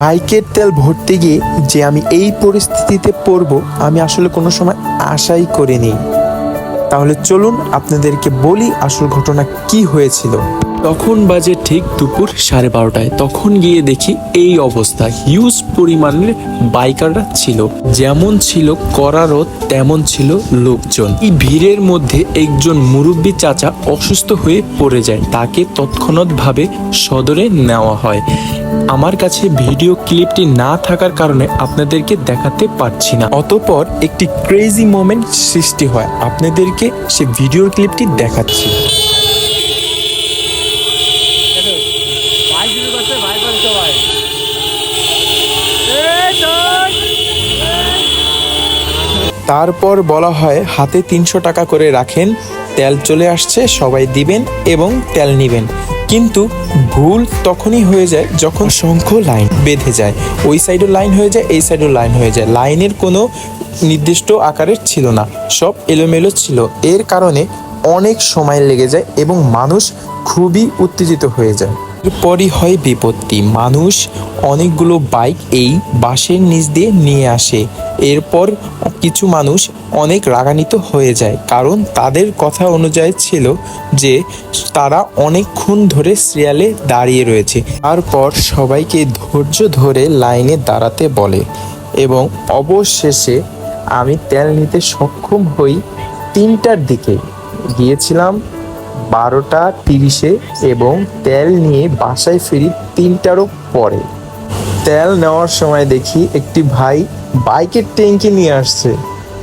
বাইকের তেল ভরতে গিয়ে যে আমি এই পরিস্থিতিতে পড়ব আমি আসলে কোনো সময় আশাই করিনি। তাহলে চলুন আপনাদেরকে বলি আসল ঘটনা কি হয়েছিল। তখন বাজে ঠিক দুপুর 12:30। তখন গিয়ে দেখি এই অবস্থা, হিউজ পরিমাণের বাইকাররা ছিল। যেমন ছিল কড়া রোদ তেমন ছিল লোকজন। এই ভিড়ের মধ্যে একজন মুরব্বী চাচা অসুস্থ হয়ে পড়ে যায়, তাকে তৎক্ষণাৎভাবে সদরে নেওয়া হয়। আমার কাছে ভিডিও ক্লিপটি না থাকার কারণে আপনাদেরকে দেখাতে পারছি না। অতঃপর একটি ক্রেজি মোমেন্ট সৃষ্টি হয়, আপনাদেরকে সে ভিডিওর ক্লিপটি দেখাচ্ছি। তারপর বলা হয় হাতে 300 টাকা করে রাখেন, তেল চলে আসছে, সবাই দিবেন এবং তেল নিবেন। কিন্তু ভুল তখনই হয়ে যায় যখন অসংখ্য লাইন বেঁধে যায়। ওই সাইডও লাইন হয়ে যায়, এই সাইডও লাইন হয়ে যায়। লাইনের কোনো নির্দিষ্ট আকারের ছিল না, সব এলোমেলো ছিল। এর কারণে অনেক সময় লেগে যায় এবং মানুষ খুবই উত্তেজিত হয়ে যায়। এরপরই হয় বিপত্তি, মানুষ অনেকগুলো বাইক এই বাসের নিচ দিয়ে নিয়ে আসে। এরপর কিছু মানুষ অনেক রাগান্বিত হয়ে যায়, কারণ তাদের কথা অনুযায়ী ছিল যে তারা অনেকক্ষণ ধরে সিরিয়ালে দাঁড়িয়ে রয়েছে। তারপর সবাইকে ধৈর্য ধরে লাইনে দাঁড়াতে বলে এবং অবশেষে আমি তেল নিতে সক্ষম হই 3টার দিকে। গিয়েছিলাম 12:30-এ এবং তেল নিয়ে বাসায় ফিরি 3টারও পরে। তেল নেওয়ার সময় দেখি একটি ভাই বাইকের ট্যাঙ্কি নিয়ে আসছে।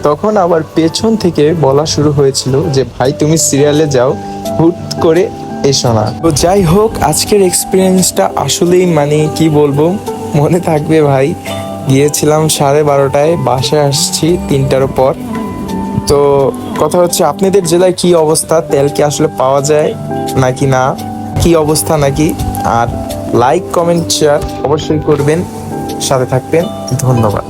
তখন আবার পেছন থেকে বলা শুরু হয়েছিল যে ভাই তুমি সিরিয়ালে যাও, হুট করে এসো না। তো যাই হোক, আজকের এক্সপিরিয়েন্সটা আসলেই কি বলবো, মনে থাকবে ভাই। গিয়েছিলাম 12:30টায়, বাসায় আসছি 3টার পর। তো কথা হচ্ছে আপনাদের জেলায় কি অবস্থা, তেল কি আসলে পাওয়া যায় নাকি না, কি অবস্থা নাকি? আর লাইক কমেন্ট শেয়ার অবশ্যই করবেন, সাথে থাকবেন। ধন্যবাদ।